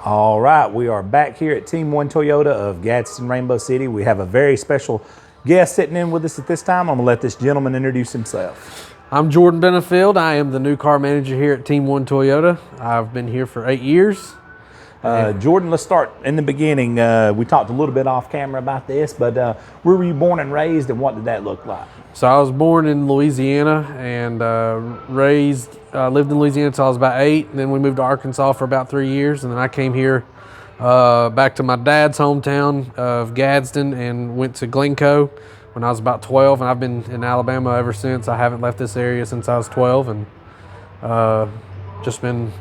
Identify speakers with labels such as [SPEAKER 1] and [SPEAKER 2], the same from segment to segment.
[SPEAKER 1] All right, we are back here at Team 1 Toyota of Gadsden, Rainbow City. We have a very special guest sitting in with us at this time. I'm going to let this gentleman introduce himself.
[SPEAKER 2] I'm Jordan Benefield. I am the new car manager here at Team 1 Toyota. I've been here for 8 years.
[SPEAKER 1] Jordan, let's start in the beginning. We talked a little bit off camera about this, but where were you born and raised, and what did that look like?
[SPEAKER 2] So I was born in Louisiana and lived in Louisiana until I was about 8. And then we moved to Arkansas for about 3 years. And then I came here back to my dad's hometown of Gadsden and went to Glencoe when I was about 12. And I've been in Alabama ever since. I haven't left this area since I was 12. And just been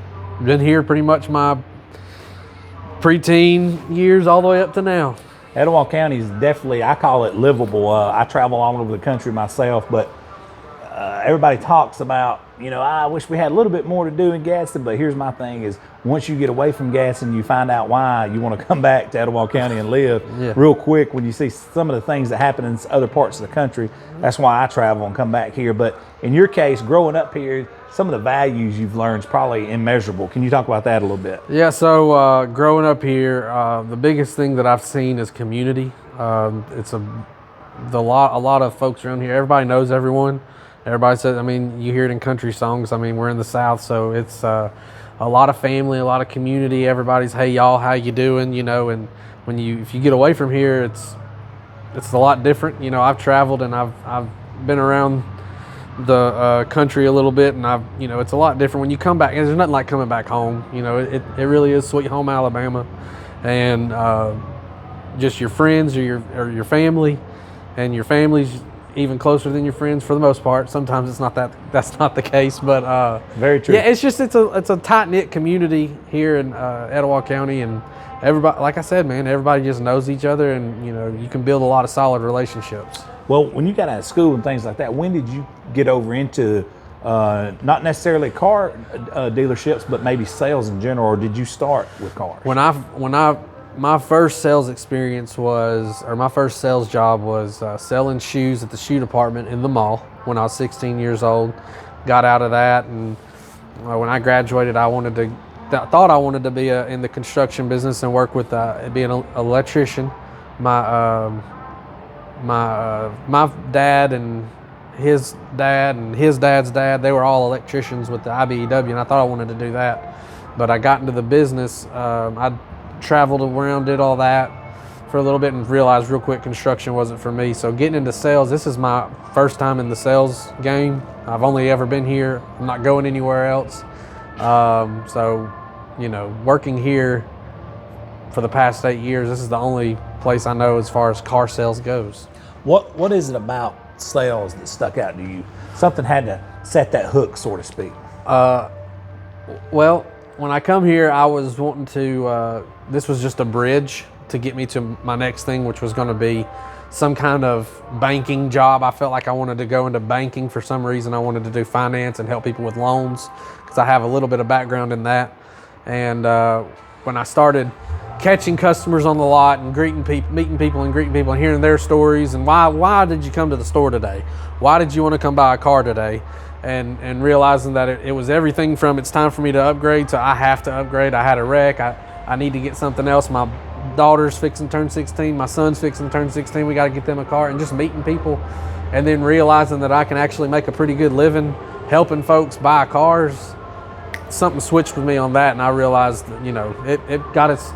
[SPEAKER 2] here pretty much my preteen years all the way up to now.
[SPEAKER 1] Etowah County is definitely, I call it livable. I travel all over the country myself, but everybody talks about, I wish we had a little bit more to do in Gadsden, but here's my thing is once you get away from Gadsden, you find out why you want to come back to Etowah County and live real quick when you see some of the things that happen in other parts of the country. That's why I travel and come back here. But in your case, growing up here, some of the values you've learned is probably immeasurable. Can you talk about that a little bit?
[SPEAKER 2] Yeah, so growing up here, the biggest thing that I've seen is community. It's a lot of folks around here. Everybody knows everyone. Everybody says, you hear it in country songs. We're in the South, so it's a lot of family, a lot of community. Everybody's, hey y'all, how you doing? And if you get away from here, it's a lot different. I've traveled and I've been around the country a little bit, and it's a lot different when you come back. There's nothing like coming back home. It really is sweet home Alabama, and just your friends or your family, and your family's even closer than your friends for the most part. Sometimes that's not the case, but
[SPEAKER 1] very true.
[SPEAKER 2] Yeah, it's a tight-knit community here in Etowah County, and everybody, like I said, man, everybody just knows each other, and you can build a lot of solid relationships.
[SPEAKER 1] Well, when you got out of school and things like that, when did you get over into not necessarily car dealerships, but maybe sales in general, or did you start with cars?
[SPEAKER 2] My first sales experience my first sales job was selling shoes at the shoe department in the mall when I was 16 years old. Got out of that, and when I graduated, I thought I wanted to be in the construction business and work with be an electrician. My dad and his dad's dad, they were all electricians with the IBEW, and I thought I wanted to do that. But I got into the business. I traveled around, did all that for a little bit, and realized real quick construction wasn't for me. So getting into sales, this is my first time in the sales game. I've only ever been here. I'm not going anywhere else. So, working here for the past 8 years, this is the only place I know as far as car sales goes.
[SPEAKER 1] What is it about sales that stuck out to you? Something had to set that hook, so to speak.
[SPEAKER 2] Well, when I come here, I was wanting to, this was just a bridge to get me to my next thing, which was going to be some kind of banking job. I felt like I wanted to go into banking for some reason. I wanted to do finance and help people with loans because I have a little bit of background in that. And when I started catching customers on the lot and meeting people and hearing their stories and why did you come to the store today? Why did you want to come buy a car today? And realizing that it was everything from it's time for me to upgrade to I have to upgrade. I had a wreck. I need to get something else. My daughter's fixing to turn 16. My son's fixing to turn 16. We got to get them a car, and just meeting people and then realizing that I can actually make a pretty good living helping folks buy cars. Something switched with me on that, and I realized that, it got its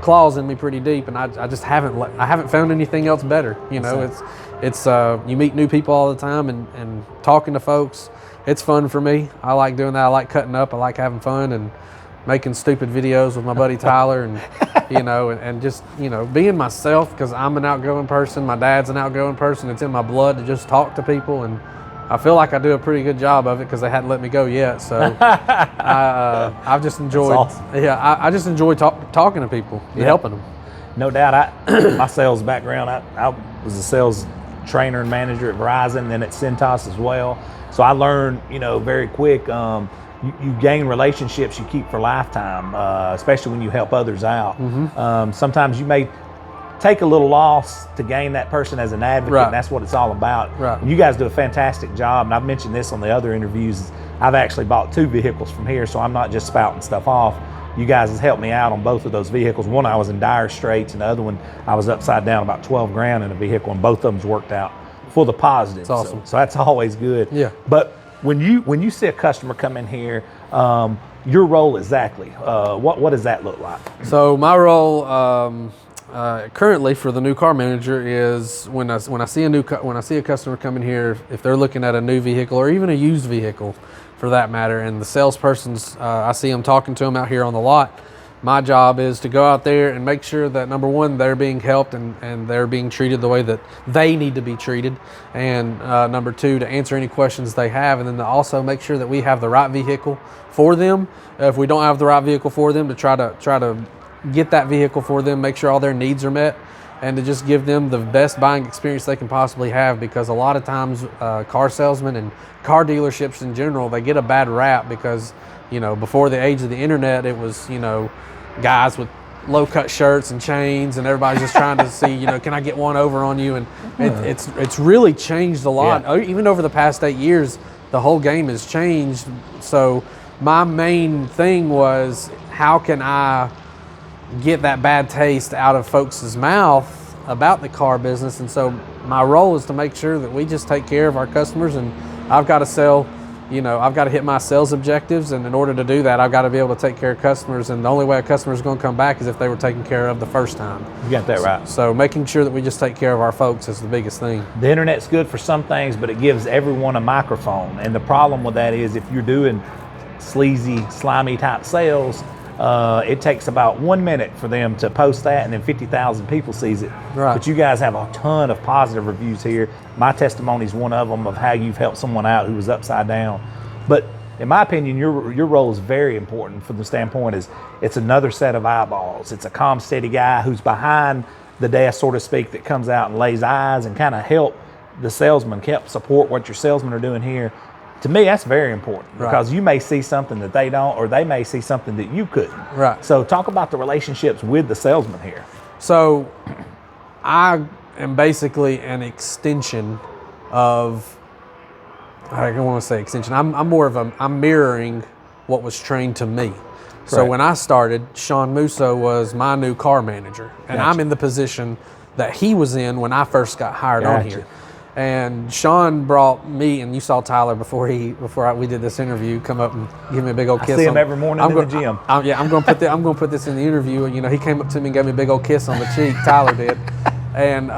[SPEAKER 2] claws in me pretty deep, and I just haven't found anything else better. It's you meet new people all the time and talking to folks. It's fun for me. I like doing that. I like cutting up. I like having fun and making stupid videos with my buddy Tyler, and and just being myself, because I'm an outgoing person. My dad's an outgoing person. It's in my blood to just talk to people, and I feel like I do a pretty good job of it because they hadn't let me go yet. So I've just enjoyed.
[SPEAKER 1] Awesome.
[SPEAKER 2] Yeah, I just enjoy talking to people and helping them.
[SPEAKER 1] No doubt. My sales background, I was a sales trainer and manager at Verizon, and then at Cintas as well. So I learned, very quick. You gain relationships you keep for lifetime, especially when you help others out. Mm-hmm. Sometimes you may take a little loss to gain that person as an advocate,
[SPEAKER 2] right.
[SPEAKER 1] And that's what it's all about.
[SPEAKER 2] Right.
[SPEAKER 1] And you guys do a fantastic job, and I've mentioned this on the other interviews. I've actually bought 2 vehicles from here, so I'm not just spouting stuff off. you guys has helped me out on both of those vehicles. One, I was in dire straits, and the other one, I was upside down about 12 grand in a vehicle, and both of them's worked out for the positive.
[SPEAKER 2] That's awesome.
[SPEAKER 1] So that's always good.
[SPEAKER 2] Yeah.
[SPEAKER 1] But when you see a customer come in here, your role exactly, what does that look like?
[SPEAKER 2] So my role currently for the new car manager is when I see a customer coming here, if they're looking at a new vehicle or even a used vehicle, for that matter, and the salesperson's I see them talking to them out here on the lot. My job is to go out there and make sure that, number one, they're being helped and they're being treated the way that they need to be treated. And number two, to answer any questions they have, and then to also make sure that we have the right vehicle for them. If we don't have the right vehicle for them, to try to get that vehicle for them, make sure all their needs are met, and to just give them the best buying experience they can possibly have. Because a lot of times car salesmen and car dealerships in general, they get a bad rap because, before the age of the internet, it was, guys with low-cut shirts and chains, and everybody's just trying to see, can I get one over on you? And it's really changed a lot.
[SPEAKER 1] Yeah.
[SPEAKER 2] Even over the past 8 years, the whole game has changed. So my main thing was, how can I get that bad taste out of folks' mouth about the car business? And so my role is to make sure that we just take care of our customers, and I've got to sell. I've got to hit my sales objectives, and in order to do that, I've got to be able to take care of customers, and the only way a customer is going to come back is if they were taken care of the first time.
[SPEAKER 1] You got that right.
[SPEAKER 2] So making sure that we just take care of our folks is the biggest thing.
[SPEAKER 1] The internet's good for some things, but it gives everyone a microphone, and the problem with that is if you're doing sleazy, slimy type sales, it takes about 1 minute for them to post that, and then 50,000 people sees it.
[SPEAKER 2] Right.
[SPEAKER 1] But you guys have a ton of positive reviews here. My testimony is one of them, of how you've helped someone out who was upside down. But in my opinion, your role is very important from the standpoint is it's another set of eyeballs. It's a calm, steady guy who's behind the desk, so to speak, that comes out and lays eyes and kind of help the salesman, help support what your salesmen are doing here. To me, that's very important, because you may see something that they don't, or they may see something that you couldn't.
[SPEAKER 2] Right.
[SPEAKER 1] So talk about the relationships with the salesman here.
[SPEAKER 2] So I am basically an extension of, I don't want to say extension, I'm mirroring what was trained to me. So
[SPEAKER 1] Correct.
[SPEAKER 2] when I started, Sean Musso was my new car manager, and
[SPEAKER 1] Gotcha.
[SPEAKER 2] I'm in the position that he was in when I first got hired on
[SPEAKER 1] Gotcha.
[SPEAKER 2] here. And Sean brought me, and you saw Tyler before we did this interview, come up and give me a big old kiss.
[SPEAKER 1] I see him every morning in the gym.
[SPEAKER 2] I'm going to put this in the interview. He came up to me and gave me a big old kiss on the cheek. Tyler did. And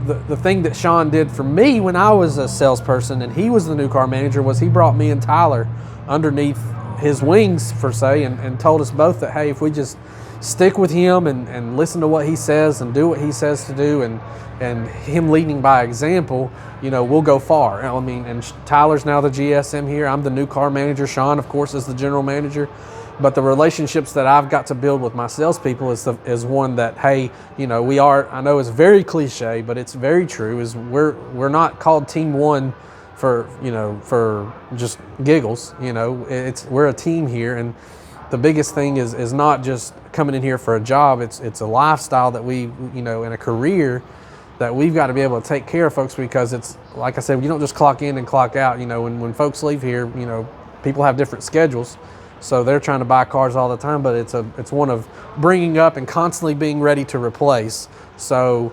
[SPEAKER 2] the thing that Sean did for me when I was a salesperson and he was the new car manager was he brought me and Tyler underneath his wings, per se, and told us both that, hey, if we just stick with him and listen to what he says and do what he says to do, and him leading by example, we'll go far. I mean, and Tyler's now the GSM here. I'm the new car manager. Sean, of course, is the general manager. But the relationships that I've got to build with my salespeople is one that, hey, we are, I know it's very cliche, but it's very true, is we're not called Team One for just giggles. We're a team here, and the biggest thing is not just coming in here for a job. It's a lifestyle that we, in a career that we've got to be able to take care of folks, because it's, like I said, you don't just clock in and clock out. When folks leave here, people have different schedules. So they're trying to buy cars all the time, but it's one of bringing up and constantly being ready to replace. So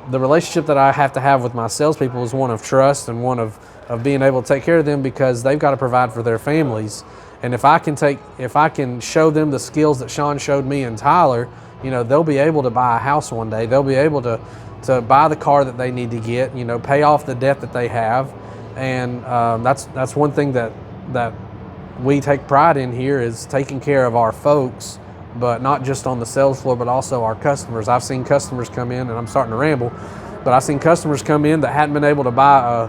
[SPEAKER 2] the relationship that I have to have with my salespeople is one of trust and one of being able to take care of them, because they've got to provide for their families. And if I can show them the skills that Sean showed me and Tyler, they'll be able to buy a house one day. They'll be able to buy the car that they need to get, pay off the debt that they have. And that's one thing that we take pride in here, is taking care of our folks, but not just on the sales floor, but also our customers. I've seen customers come in, and I'm starting to ramble, but I've seen customers come in that hadn't been able to buy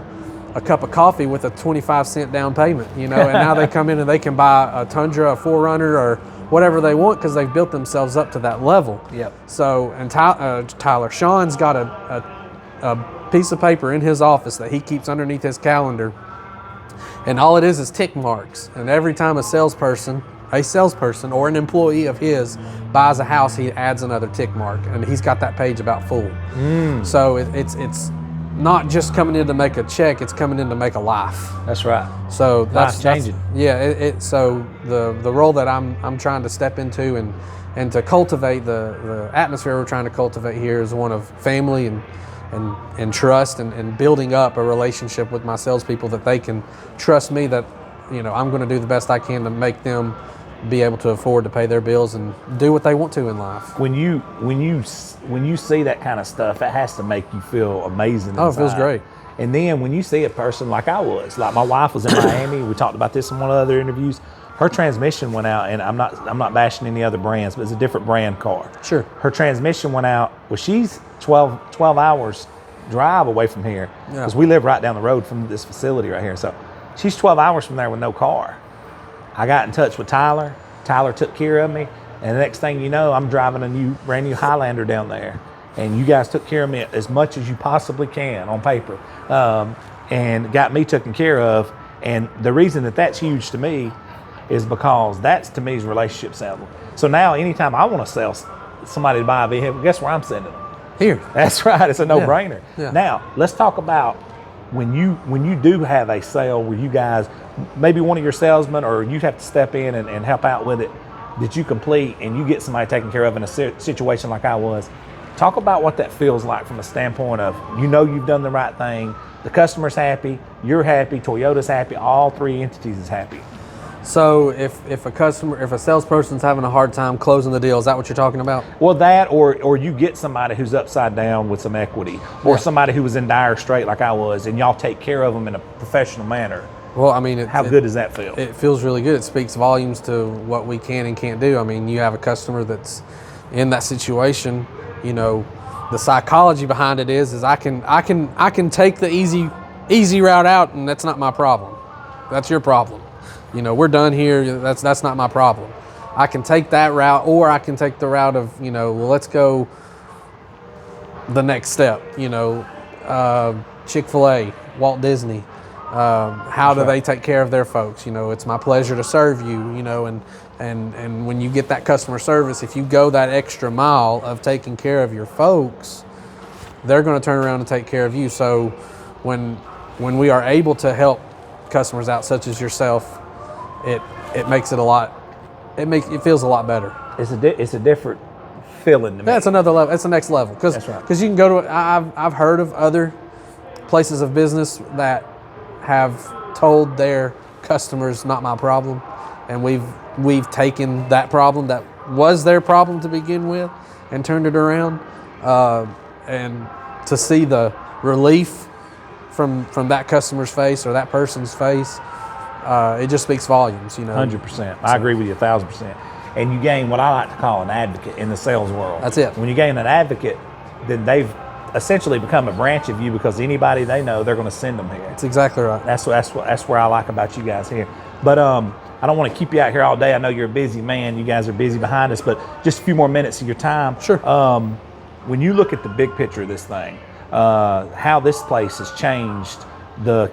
[SPEAKER 2] a cup of coffee with a 25-cent down payment, and now they come in and they can buy a Tundra, a 4Runner, or whatever they want, because they've built themselves up to that level.
[SPEAKER 1] Yep.
[SPEAKER 2] So, and Tyler, Sean's got a piece of paper in his office that he keeps underneath his calendar, and all it is tick marks. And every time a salesperson or an employee of his buys a house, he adds another tick mark, and he's got that page about full. So it's not just coming in to make a check, it's coming in to make a life.
[SPEAKER 1] That's right.
[SPEAKER 2] So that's
[SPEAKER 1] changing.
[SPEAKER 2] So the role that I'm trying to step into and to cultivate the atmosphere we're trying to cultivate here is one of family and trust and building up a relationship with my salespeople that they can trust me that, you know, I'm going to do the best I can to make them be able to afford to pay their bills and do what they want to in life.
[SPEAKER 1] When you see that kind of stuff, it has to make you feel amazing inside.
[SPEAKER 2] Oh, it feels great.
[SPEAKER 1] And then when you see a person like I was, like my wife was in Miami, we talked about this in one of the other interviews. Her transmission went out, and I'm not bashing any other brands, but it's a different brand car.
[SPEAKER 2] Sure.
[SPEAKER 1] Her transmission went out. Well, she's 12 hours drive away from here because we live right down the road from this facility right here. So she's 12 hours from there with no car. I got in touch with Tyler. Tyler took care of me, and the next thing you know, I'm driving a brand new Highlander down there, and you guys took care of me as much as you possibly can on paper, and got me taken care of. And the reason that that's huge to me is because that's, to me, is relationship selling. So now anytime I want to sell somebody to buy a vehicle, guess where I'm sending them?
[SPEAKER 2] Here.
[SPEAKER 1] That's right. It's a no-brainer.
[SPEAKER 2] Yeah.
[SPEAKER 1] Now, let's talk about when you do have a sale where you guys, maybe one of your salesmen or you have to step in and help out with it, that you complete and you get somebody taken care of in a situation like I was. Talk about what that feels like from a standpoint of, you know, you've done the right thing, the customer's happy, you're happy, Toyota's happy, all three entities is happy.
[SPEAKER 2] So if a salesperson's having a hard time closing the deal, is that what you're talking about?
[SPEAKER 1] Well, that or you get somebody who's upside down with some equity, or somebody who was in dire strait like I was, and y'all take care of them in a professional manner.
[SPEAKER 2] Well, I mean,
[SPEAKER 1] how good does that feel?
[SPEAKER 2] It feels really good. It speaks volumes to what we can and can't do. I mean, you have a customer that's in that situation. You know, the psychology behind it is I can take the easy route out, and that's not my problem. That's your problem. You know, we're done here. That's not my problem. I can take that route, or I can take the route of, you know, well, let's go the next step. You know, Chick-fil-A, Walt Disney. How do they take care of their folks? You know, it's my pleasure to serve you. You know, and when you get that customer service, if you go that extra mile of taking care of your folks, they're going to turn around and take care of you. So when we are able to help customers out, such as yourself, it makes it a lot. It feels a lot better.
[SPEAKER 1] It's a different feeling to me.
[SPEAKER 2] That's another level. It's the next level because you can go to. I've heard of other places of business that have told their customers, "Not my problem," and we've taken that problem that was their problem to begin with and turned it around, and to see the relief from that customer's face or that person's face, it just speaks volumes, you know.
[SPEAKER 1] 100%. I agree with you 1,000%. And you gain what I like to call an advocate in the sales world.
[SPEAKER 2] That's it.
[SPEAKER 1] When you gain an advocate, then they've essentially become a branch of you, because anybody they know, they're going to send them here.
[SPEAKER 2] That's exactly right.
[SPEAKER 1] That's where I like about you guys here. But I don't want to keep you out here all day. I know you're a busy man. You guys are busy behind us, but just a few more minutes of your time.
[SPEAKER 2] Sure.
[SPEAKER 1] When you look at the big picture of this thing, how this place has changed the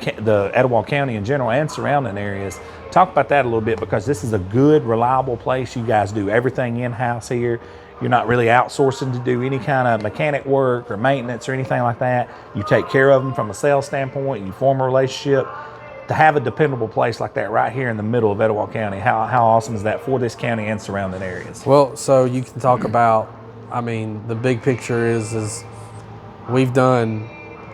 [SPEAKER 1] Etowah County in general and surrounding areas. Talk about that a little bit, because this is a good, reliable place. You guys do everything in-house here. You're not really outsourcing to do any kind of mechanic work or maintenance or anything like that. You take care of them from a sales standpoint. You form a relationship. To have a dependable place like that right here in the middle of Etowah County, how awesome is that for this county and surrounding areas?
[SPEAKER 2] Well, so you can talk about, I mean, the big picture is we've done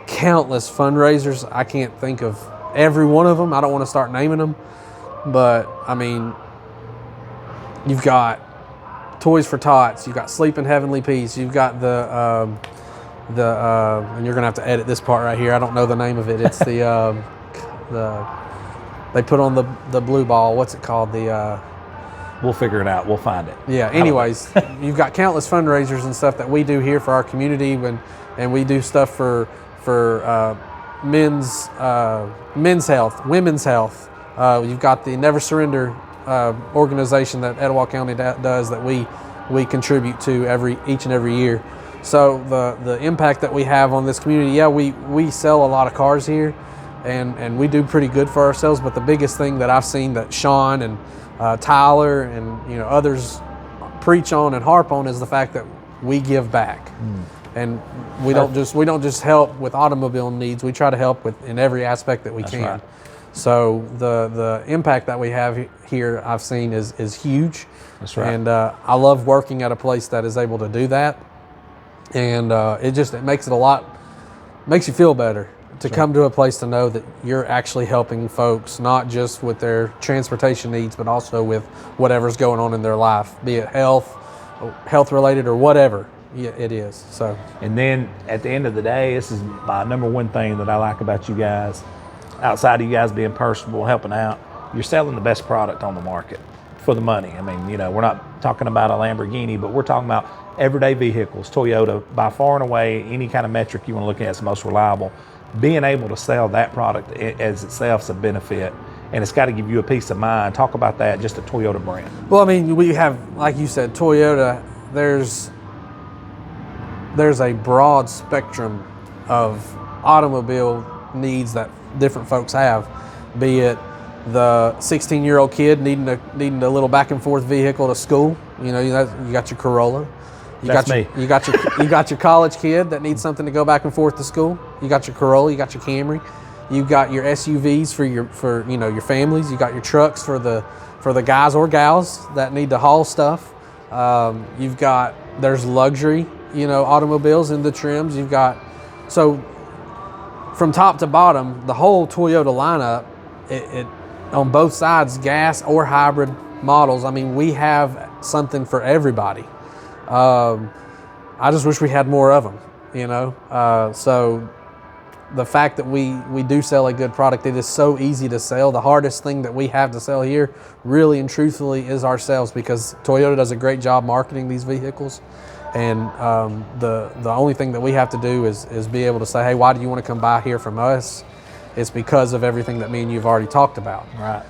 [SPEAKER 2] countless fundraisers. I can't think of every one of them. I don't want to start naming them, but I mean, you've got Toys for Tots, you've got Sleep in Heavenly Peace, you've got and you're gonna have to edit this part right here. I don't know the name of it. It's the they put on the blue ball. What's it called?
[SPEAKER 1] We'll figure it out. We'll find it.
[SPEAKER 2] Yeah. Anyways, you've got countless fundraisers and stuff that we do here for our community, and we do stuff for men's health, women's health. You've got the Never Surrender organization that Etowah County does that we contribute to each and every year. So the impact that we have on this community, yeah, we sell a lot of cars here, and we do pretty good for ourselves. But the biggest thing that I've seen that Sean and Tyler and others preach on and harp on is the fact that we give back. And we don't just help with automobile needs. We try to help in every aspect that we can.
[SPEAKER 1] right.
[SPEAKER 2] So the impact that we have here, I've seen is huge.
[SPEAKER 1] That's right.
[SPEAKER 2] And I love working at a place that is able to do that. And it makes you feel better to come to a place to know that you're actually helping folks, not just with their transportation needs, but also with whatever's going on in their life, be it health related or whatever it is. So,
[SPEAKER 1] and then at the end of the day, this is my number one thing that I like about you guys. Outside of you guys being personable, helping out, you're selling the best product on the market for the money. I mean, we're not talking about a Lamborghini, but we're talking about everyday vehicles. Toyota, by far and away, any kind of metric you want to look at, is the most reliable. Being able to sell that product as itself is a benefit, and it's got to give you a peace of mind. Talk about that, just a Toyota brand.
[SPEAKER 2] Well, I mean, we have, like you said, Toyota. There's a broad spectrum of automobile needs that different folks have, be it the 16-year-old kid needing a little back and forth vehicle to school. You got your Corolla. You got your college kid that needs something to go back and forth to school. You got your Corolla. You got your Camry. You got your SUVs for your families. You got your trucks for the guys or gals that need to haul stuff. There's luxury, automobiles in the trims. So from top to bottom, the whole Toyota lineup, it on both sides, gas or hybrid models. I mean, we have something for everybody. I just wish we had more of them, So the fact that we do sell a good product, it is so easy to sell. The hardest thing that we have to sell here, really and truthfully, is ourselves, because Toyota does a great job marketing these vehicles. And the only thing that we have to do is be able to say, hey, why do you want to come buy here from us? It's because of everything that me and you've already talked about.
[SPEAKER 1] Right.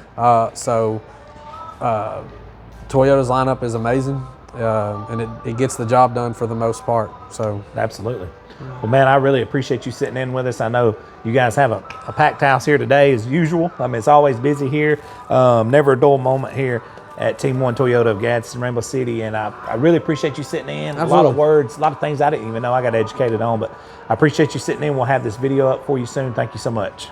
[SPEAKER 2] Toyota's lineup is amazing, and it gets the job done for the most part. So
[SPEAKER 1] absolutely. Well, man, I really appreciate you sitting in with us. I know you guys have a packed house here today as usual. I mean, it's always busy here. Never a dull moment here at Team 1 Toyota of Gadsden, Rainbow City. And I really appreciate you sitting in.
[SPEAKER 2] Absolutely.
[SPEAKER 1] A lot of words, a lot of things I didn't even know I got educated on. But I appreciate you sitting in. We'll have this video up for you soon. Thank you so much.